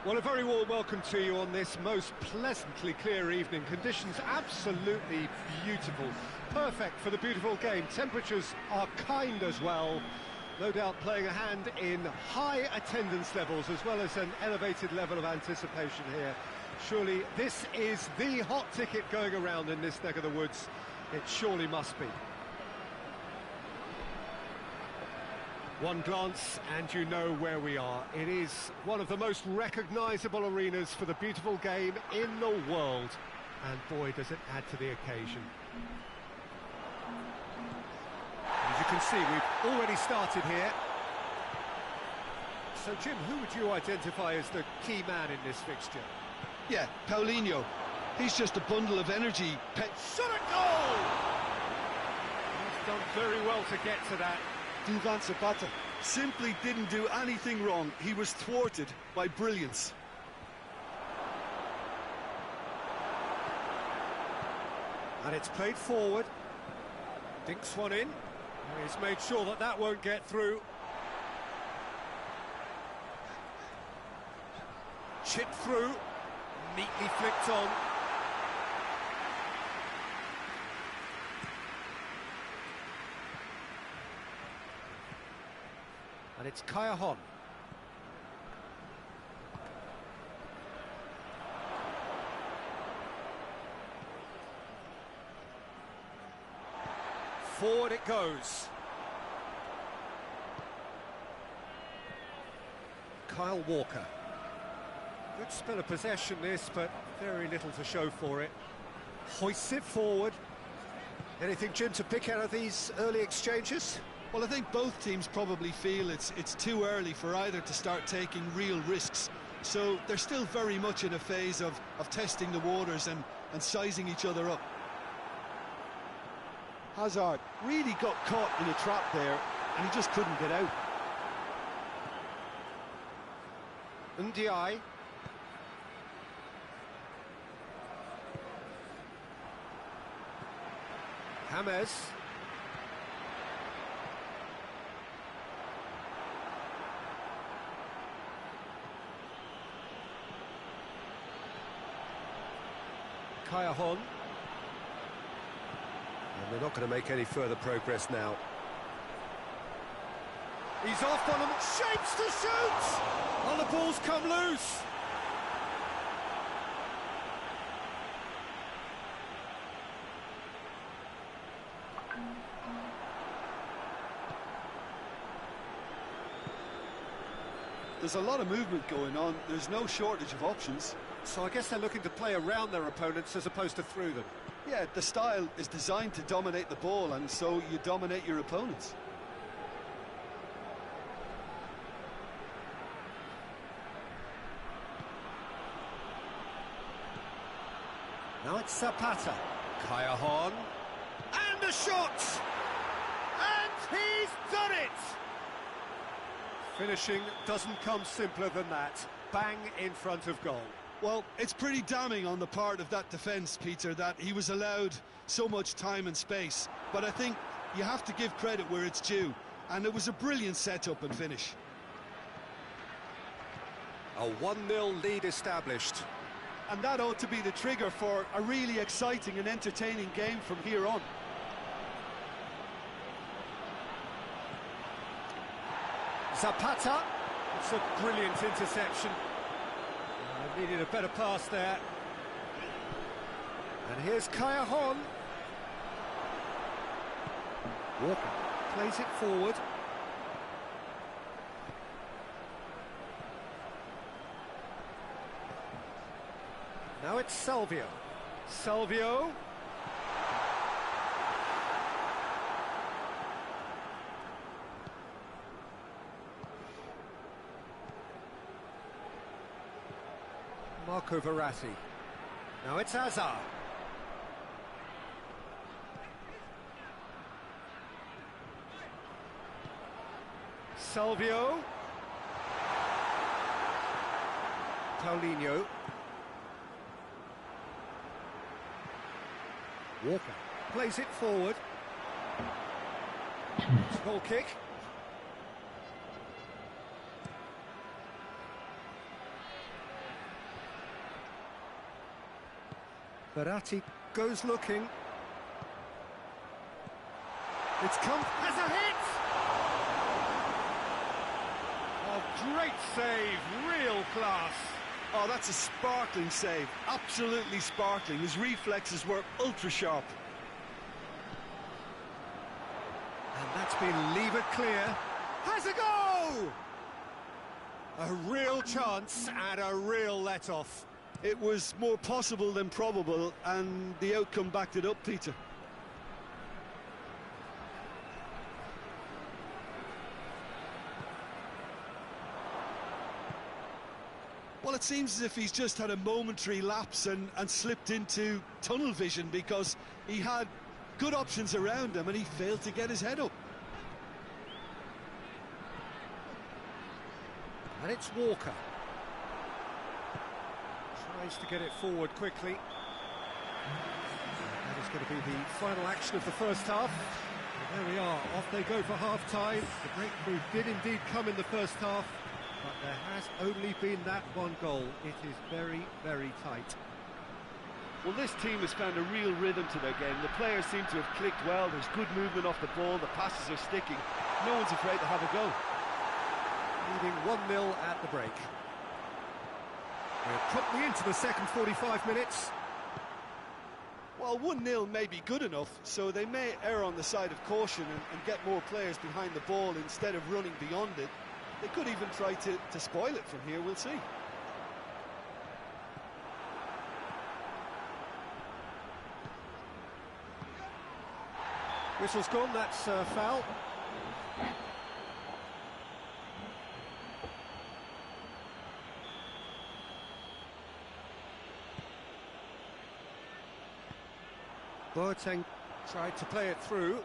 Well, a very warm welcome to you on this most pleasantly clear evening. Conditions absolutely beautiful. Perfect for the beautiful game. Temperatures are kind as well. No doubt playing a hand in high attendance levels as well as an elevated level of anticipation here. Surely this is the hot ticket going around in this neck of the woods. It surely must be. One glance and you know where we are. It is one of the most recognisable arenas for the beautiful game in the world. And boy, does it add to the occasion. As you can see, we've already started here. So, Jim, who would you identify as the key man in this fixture? Yeah, Paulinho. He's just a bundle of energy. Shot a goal! He's done very well to get to that. Duvan Zapata simply didn't do anything wrong. He was thwarted by brilliance. And it's played forward. Dinks one in. He's made sure that that won't get through. Chipped through. Neatly flicked on. And it's Cule. Forward it goes. Kyle Walker. Good spell of possession this, but very little to show for it. Hoists it forward. Anything, Jim, to pick out of these early exchanges? Well, I think both teams probably feel it's too early for either to start taking real risks. So they're still very much in a phase of testing the waters and sizing each other up. Hazard really got caught in a trap there, and he just couldn't get out. Ndiaye. James. Cule. And they're not going to make any further progress now. He's off on him, shapes to shoot! Oh, the ball's come loose! There's a lot of movement going on. There's no shortage of options. So I guess they're looking to play around their opponents as opposed to through them. Yeah, the style is designed to dominate the ball, and so you dominate your opponents. Now it's Zapata. Cule. And a shot! And he's done it! Finishing doesn't come simpler than that. Bang in front of goal. Well, it's pretty damning on the part of that defence, Peter, that he was allowed so much time and space. But I think you have to give credit where it's due. And it was a brilliant setup and finish. A 1-0 lead established. And that ought to be the trigger for a really exciting and entertaining game from here on. Zapata. It's a brilliant interception. Needed a better pass there. And here's Cule. Walker plays it forward. Now it's Salvio. Salvio. Marco Verratti. Now it's Hazard. Salvio. Paulinho. Walker plays it forward. Goal kick. Verratti goes looking. It's come, has a hit! Oh, great save, real class. Oh, that's a sparkling save, absolutely sparkling. His reflexes were ultra-sharp. And that's been levered clear. Has a go! A real chance and a real let-off. It was more possible than probable, and the outcome backed it up, Peter. Well, it seems as if he's just had a momentary lapse and slipped into tunnel vision, because he had good options around him and he failed to get his head up. And it's Walker. Tries to get it forward quickly. That is going to be the final action of the first half. And there we are, off they go for half-time. The breakthrough did indeed come in the first half, but there has only been that one goal. It is very, very tight. Well, this team has found a real rhythm to their game. The players seem to have clicked well. There's good movement off the ball. The passes are sticking. No one's afraid to have a go. Leading 1-0 at the break. We're promptly into the second 45 minutes. Well, 1-0 may be good enough, so they may err on the side of caution and get more players behind the ball instead of running beyond it. They could even try to spoil it from here, we'll see. Whistle's gone, that's foul. Boateng tried to play it through.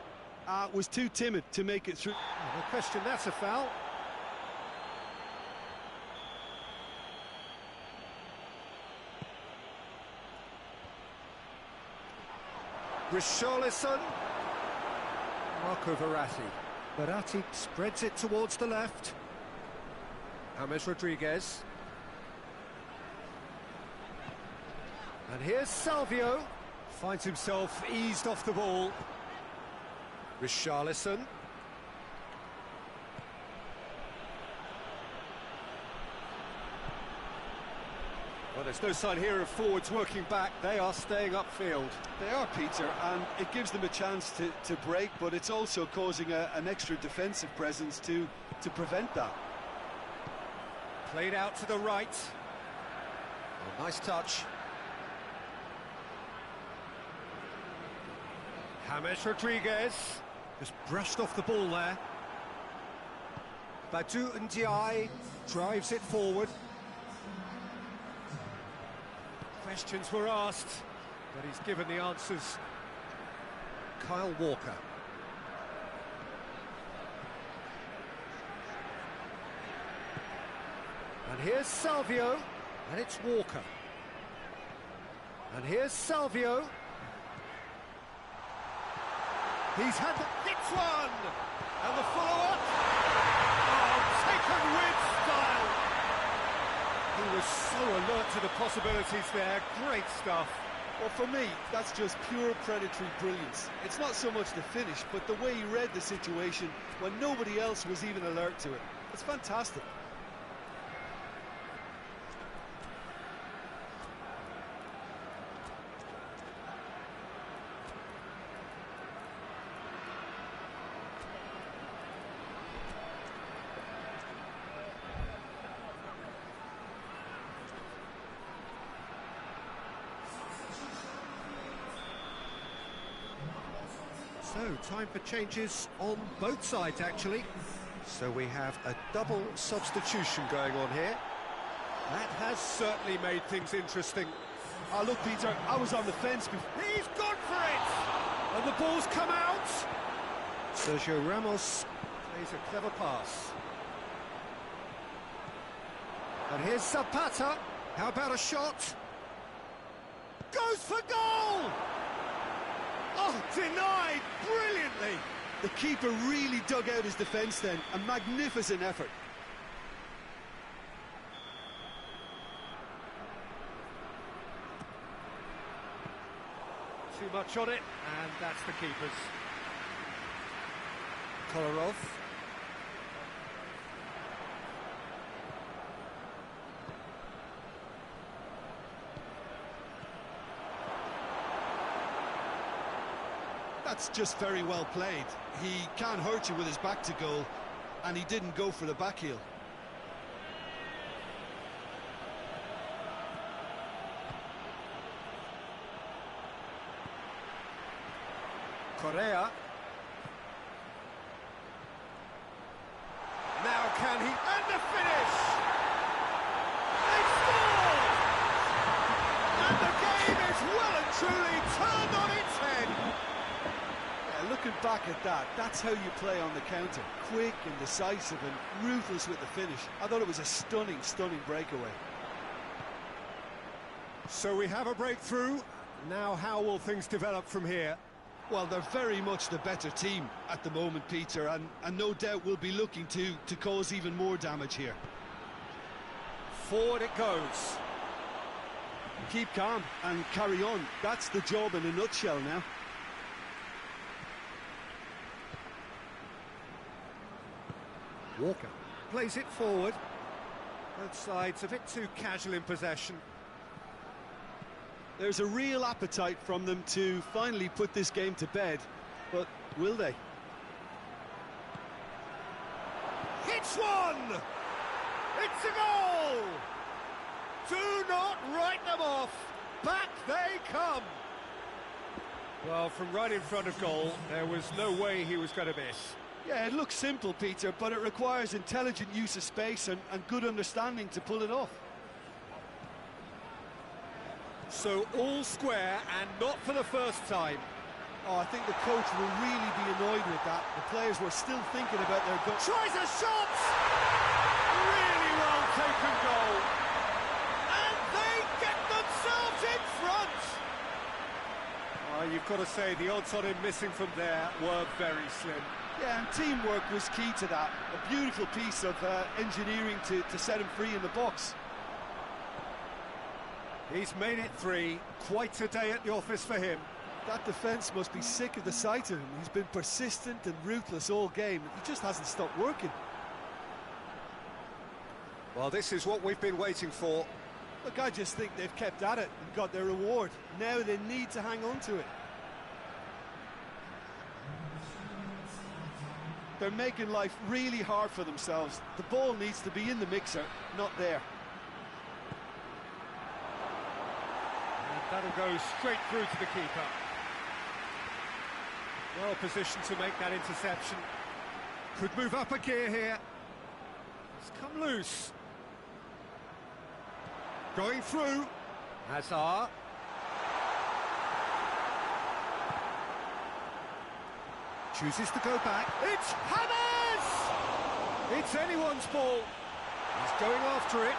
Was too timid to make it through. No question, that's a foul. Richarlison. Marco Verratti spreads it towards the left. James Rodriguez. And here's Salvio. Finds himself eased off the ball. Richarlison. Well, there's no sign here of forwards working back. They are staying upfield. They are, Peter, and it gives them a chance to break, but it's also causing an extra defensive presence to prevent that. Played out to the right. Oh, nice touch. James Rodriguez just brushed off the ball there. Badu Ndiaye drives it forward. Questions were asked, but he's given the answers. Kyle Walker. And here's Salvio, and it's Walker. And here's Salvio. He's had it's one! And the follow-up! Oh, taken with style! He was so alert to the possibilities there. Great stuff. Well, for me, that's just pure predatory brilliance. It's not so much the finish, but the way he read the situation when nobody else was even alert to it. It's fantastic. So, time for changes on both sides, actually. So we have a double substitution going on here. That has certainly made things interesting. Oh, look, Peter, I was on the fence before. He's gone for it! And the ball's come out! Sergio Ramos plays a clever pass. And here's Zapata. How about a shot? Goes for goal! Oh, denied brilliantly. The keeper really dug out his defence then. A magnificent effort. Too much on it, and that's the keeper's. Kolarov. That's just very well played. He can't hurt you with his back to goal, and he didn't go for the back heel. Correa. Now can he... And the finish! They scored! And the game is well and truly turned on its head. Yeah, looking back at that, that's how you play on the counter. Quick and decisive and ruthless with the finish. I thought it was a stunning, stunning breakaway. So we have a breakthrough. Now how will things develop from here? Well, they're very much the better team at the moment, Peter, and no doubt will be looking to cause even more damage here. Forward it goes. Keep calm and carry on. That's the job in a nutshell now. Walker plays it forward. Both sides a bit too casual in possession. There's a real appetite from them to finally put this game to bed, but will they? Hits one! It's a goal! Do not write them off! Back they come! Well, from right in front of goal, there was no way he was going to miss. Yeah, it looks simple, Peter, but it requires intelligent use of space and good understanding to pull it off. So all square, and not for the first time. Oh, I think the coach will really be annoyed with that. The players were still thinking about their goal. Tries a shot! Really well taken goal. And they get themselves in front! You've got to say, the odds on him missing from there were very slim. Yeah, and teamwork was key to that. A beautiful piece of engineering to set him free in the box. He's made it three. Quite a day at the office for him. That defence must be sick of the sight of him. He's been persistent and ruthless all game. He just hasn't stopped working. Well, this is what we've been waiting for. Look, I just think they've kept at it and got their reward. Now they need to hang on to it. They're making life really hard for themselves. The ball needs to be in the mixer, not there. That'll go straight through to the keeper. Well positioned to make that interception. Could move up a gear here. It's come loose. Going through. Hazard. Chooses to go back. It's Hammers! It's anyone's ball. He's going after it.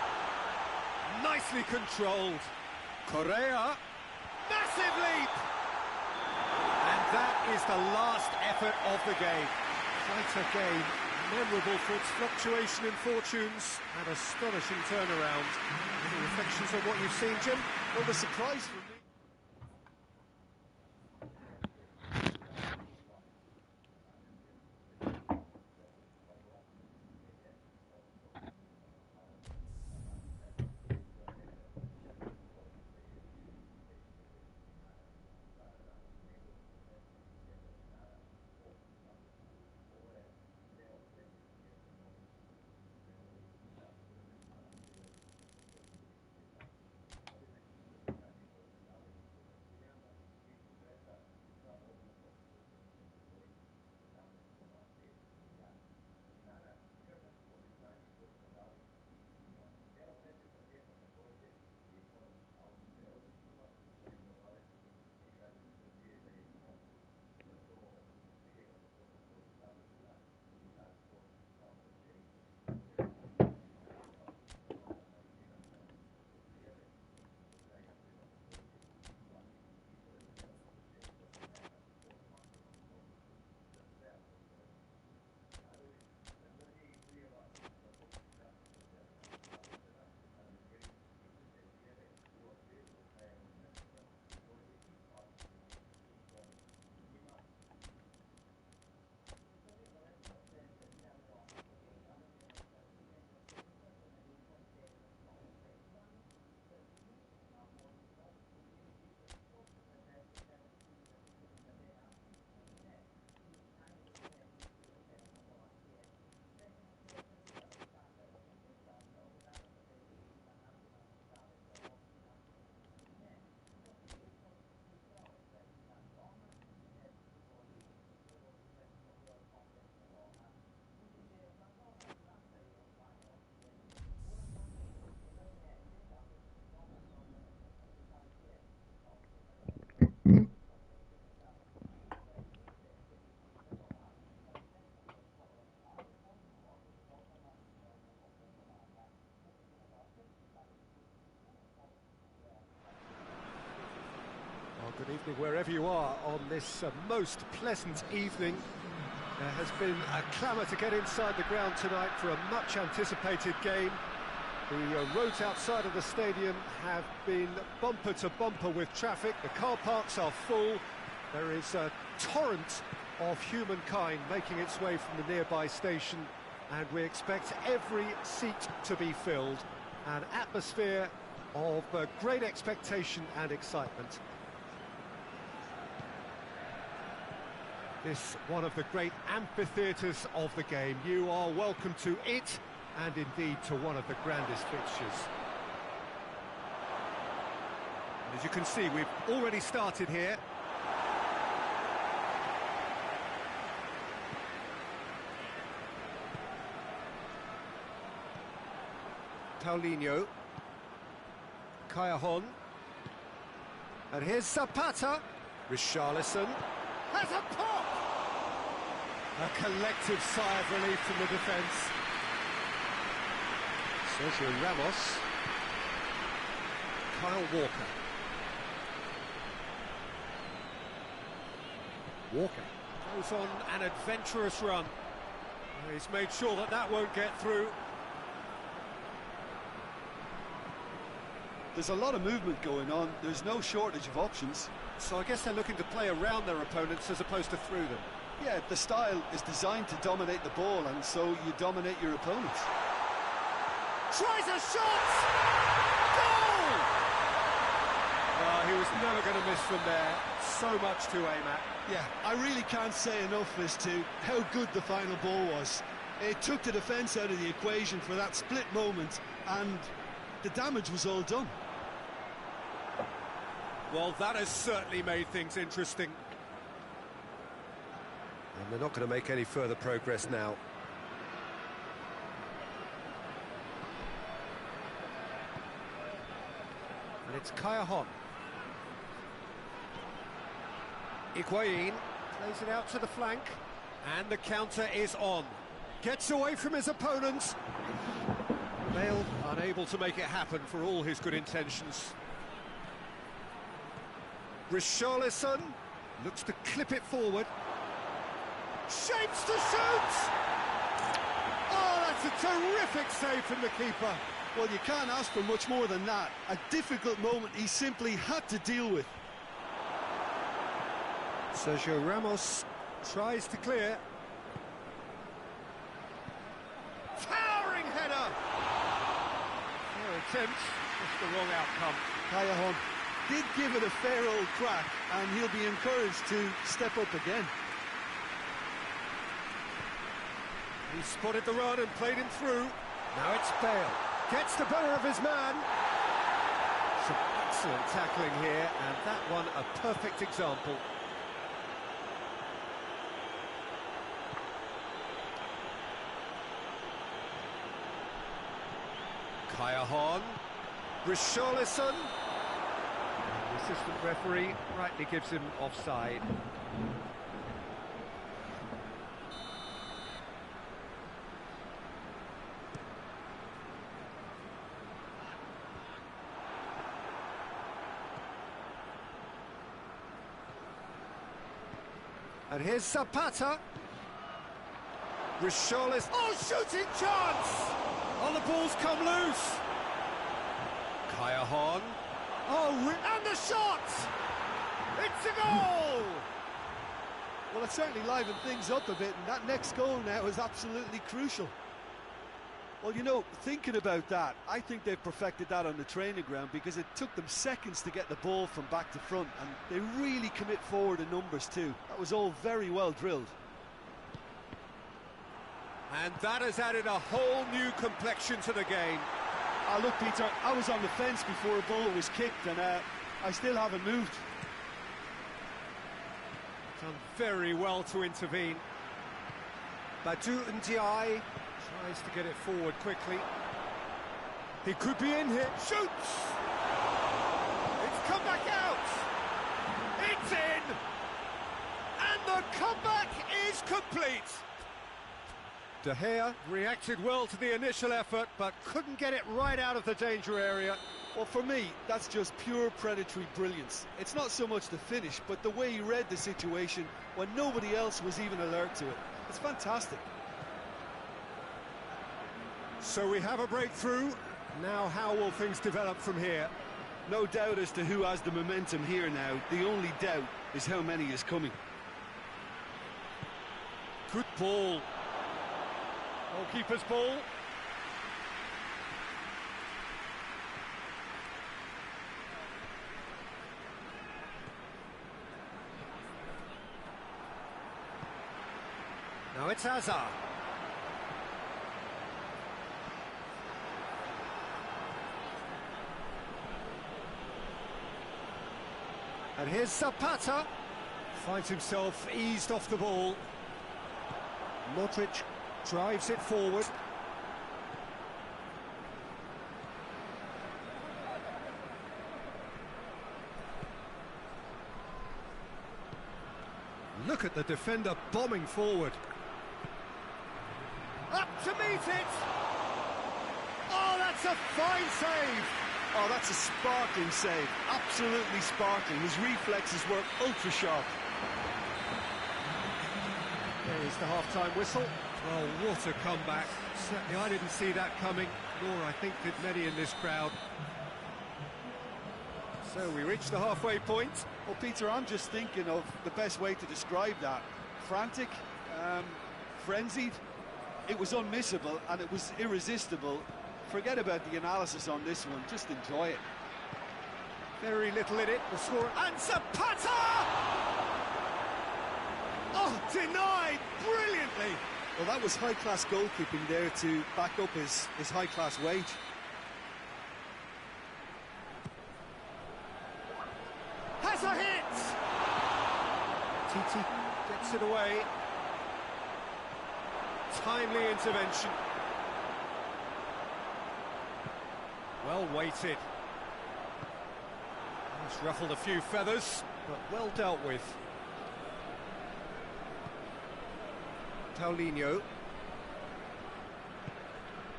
Nicely controlled. Correa, massive leap! And that is the last effort of the game. Quite a game, memorable for its fluctuation in fortunes and astonishing turnaround. Any reflections on what you've seen, Jim? Well, the surprise for me... Wherever you are on this most pleasant evening, there has been a clamour to get inside the ground tonight for a much-anticipated game. The roads outside of the stadium have been bumper to bumper with traffic. The car parks are full. There is a torrent of humankind making its way from the nearby station, and we expect every seat to be filled. An atmosphere of great expectation and excitement. This one of the great amphitheatres of the game. You are welcome to it, and indeed to one of the grandest fixtures. And as you can see, we've already started here. Paulinho, Callejón, and here's Zapata. Richarlison has a pop! A collective sigh of relief from the defence. Sergio Ramos, Kyle Walker. Walker goes on an adventurous run. He's made sure that that won't get through. There's a lot of movement going on. There's no shortage of options. So I guess they're looking to play around their opponents as opposed to through them. Yeah, the style is designed to dominate the ball, and so you dominate your opponents. Tries a shot! Goal! He was never going to miss from there. So much to aim at. Yeah, I really can't say enough as to how good the final ball was. It took the defence out of the equation for that split moment, and the damage was all done. Well, that has certainly made things interesting. And they're not going to make any further progress now. And it's Callejón. Higuaín plays it out to the flank, and the counter is on. Gets away from his opponents. Bale unable to make it happen for all his good intentions. Richarlison looks to clip it forward. Shapes to shoot! Oh, that's a terrific save from the keeper. Well, you can't ask for much more than that. A difficult moment he simply had to deal with. Sergio Ramos tries to clear. Towering header! Fair attempt, just the wrong outcome. Callejón did give it a fair old crack, and he'll be encouraged to step up again. He spotted the run and played him through. Now it's Bale. Gets the better of his man. Some excellent tackling here, and that one a perfect example. Callejón. Richarlison. The assistant referee rightly gives him offside. And here's Zapata. Richarlison. Oh, shooting chance! Oh, the ball's come loose. Callejón. Oh, and the shot! It's a goal! Well, it certainly livened things up a bit, and that next goal now is absolutely crucial. Well, you know, thinking about that, I think they've perfected that on the training ground, because it took them seconds to get the ball from back to front, and they really commit forward in numbers too. That was all very well drilled. And that has added a whole new complexion to the game. Look, Peter, I was on the fence before a ball was kicked, and I still haven't moved. Done very well to intervene. Badu Ndiaye tries to get it forward quickly. He could be in here. Shoots! It's come back out! It's in! And the comeback is complete! De Gea reacted well to the initial effort, but couldn't get it right out of the danger area. Well, for me, that's just pure predatory brilliance. It's not so much the finish, but the way he read the situation when nobody else was even alert to it. It's fantastic. So we have a breakthrough. Now how will things develop from here? No doubt as to who has the momentum here now. The only doubt is how many is coming. Good ball. Goalkeeper's ball. Now it's Hazard. And here's Zapata. Finds himself eased off the ball. Modric drives it forward. Look at the defender bombing forward. Up to meet it! Oh, that's a fine save! Oh, that's a sparkling save. Absolutely sparkling. His reflexes were ultra sharp. There's the half-time whistle. Well, what a comeback. Certainly I didn't see that coming, nor I think did many in this crowd. So we reach the halfway point. Well, Peter, I'm just thinking of the best way to describe that. Frantic, frenzied. It was unmissable and it was irresistible. Forget about the analysis on this one, just enjoy it. Very little in it, the score, and Zapata! Oh, denied brilliantly! Well, that was high-class goalkeeping there to back up his high-class wage. Has a hit! Titi gets it away. Timely intervention. Well weighted. It's ruffled a few feathers, but well dealt with. Paulinho.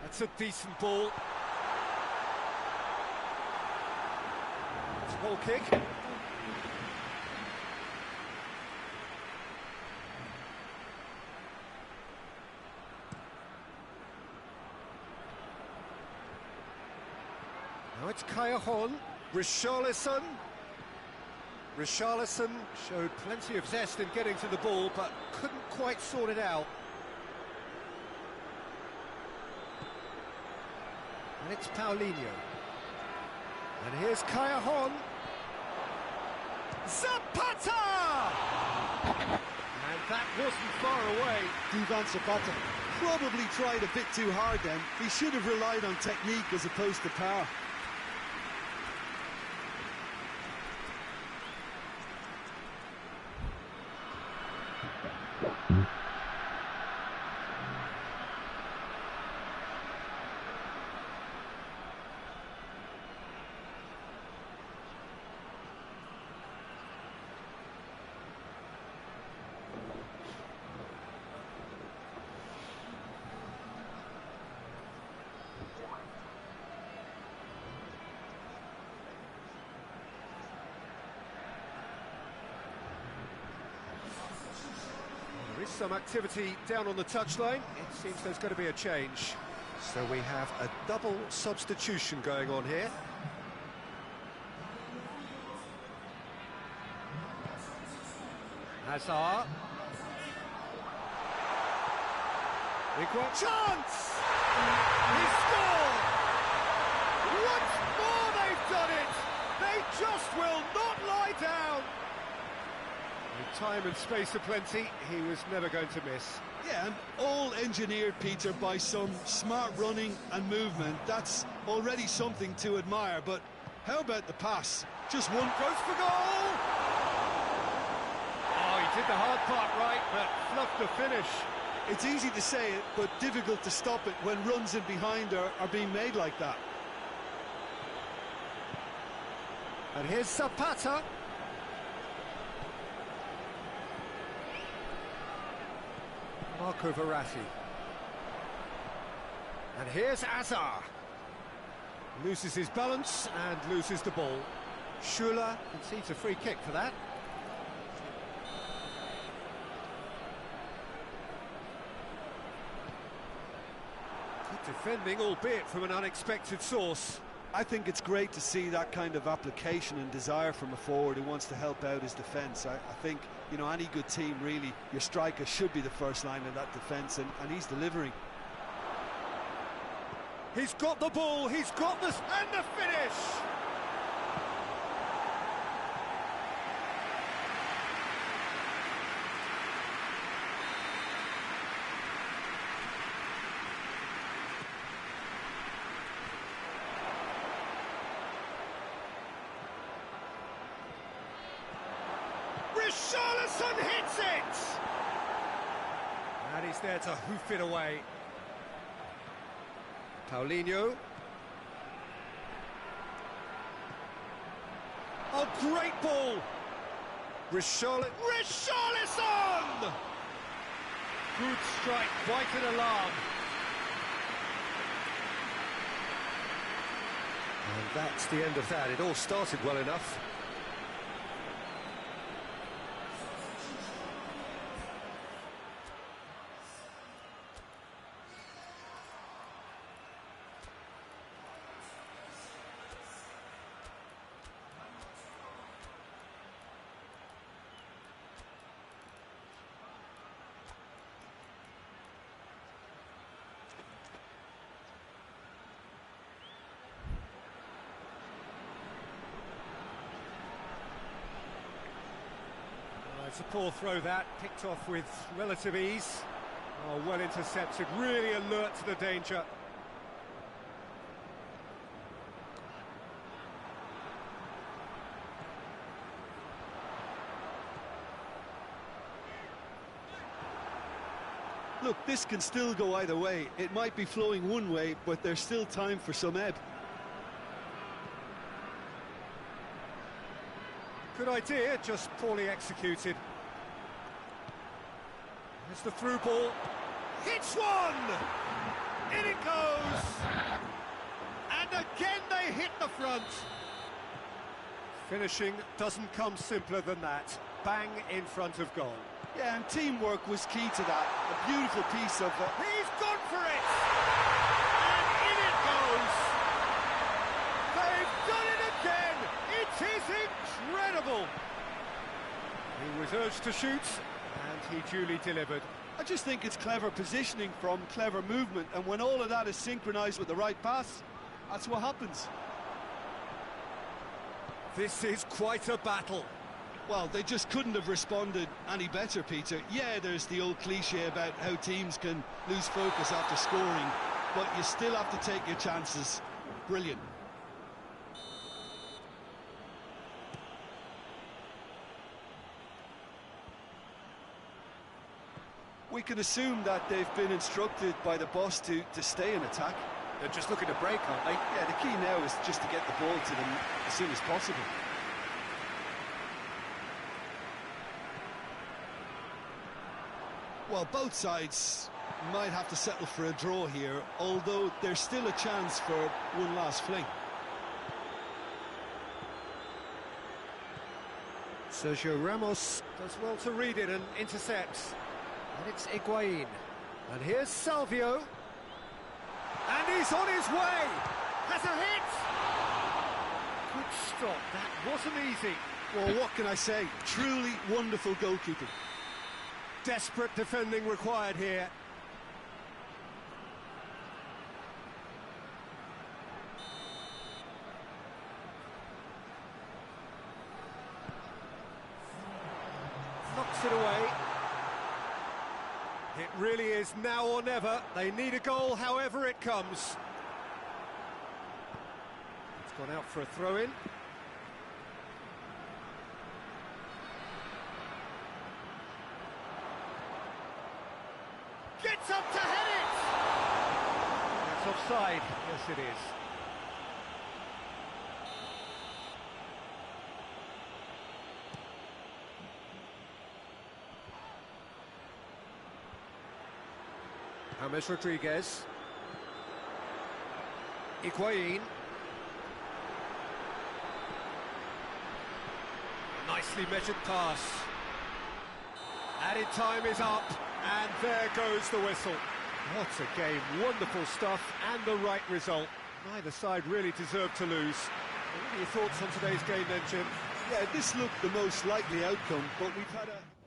That's a decent ball. It's a goal kick. Now it's Callejon, Richarlison. Richarlison showed plenty of zest in getting to the ball, but couldn't quite sort it out. And it's Paulinho. And here's Callejon. Zapata! And that wasn't far away. Duvan Zapata probably tried a bit too hard then. He should have relied on technique as opposed to power. There is some activity down on the touchline. It seems there's going to be a change. So we have a double substitution going on here. Hazard. Big one. Chance! He scored! Once more they've done it! They just will not lie down! With time and space aplenty, he was never going to miss. Yeah, and all engineered, Peter, by some smart running and movement. That's already something to admire, but how about the pass? Just one Goes for goal! Oh, he did the hard part right, but fluffed the finish. It's easy to say it, but difficult to stop it when runs in behind are being made like that. And here's Zapata. Marco Verratti. And here's Hazard. Loses his balance and loses the ball. Cule concedes a free kick for that. Good defending, albeit from an unexpected source. I think it's great to see that kind of application and desire from a forward who wants to help out his defence. I think, you know, any good team, really, your striker should be the first line of that defence, and he's delivering. He's got the ball, he's got this, and the finish! Richarlison hits it! And he's there to hoof it away. Paulinho. Oh, great ball! Richarlison! Good strike, quite an alarm. And that's the end of that. It all started well enough. It's a poor throw that, picked off with relative ease. Oh, well intercepted, really alert to the danger. Look, this can still go either way. It might be flowing one way, but there's still time for some ebb. Good idea, just poorly executed. There's the through ball. Hits one! In it goes! And again they hit the front. Finishing doesn't come simpler than that. Bang in front of goal. Yeah, and teamwork was key to that. A beautiful piece of... He's gone for it! And in it goes! They've done it again! It is incredible! He was urged to shoot, and he duly delivered. I just think it's clever positioning from clever movement, and when all of that is synchronised with the right pass, that's what happens. This is quite a battle. Well, they just couldn't have responded any better, Peter. Yeah, there's the old cliche about how teams can lose focus after scoring, but you still have to take your chances. Brilliant. We can assume that they've been instructed by the boss to stay in attack. They're just looking to break, aren't they? Yeah, the key now is just to get the ball to them as soon as possible. Well, both sides might have to settle for a draw here, although there's still a chance for one last fling. Sergio Ramos does well to read it and intercepts. And it's Higuain. And here's Salvio. And he's on his way! Has a hit! Good stop, that wasn't easy. Well, what can I say? Truly wonderful goalkeeping. Desperate defending required here. Knocks it away. It really is now or never. They need a goal, however it comes. It's gone out for a throw-in. Gets up to head it! It's offside. Yes, it is. James Rodriguez. Higuain. nicely measured pass. Added time is up, and there goes the whistle. What a game, wonderful stuff, and the right result. Neither side really deserved to lose. What are your thoughts on today's game then, Jim? Yeah, this looked the most likely outcome, but we've had a...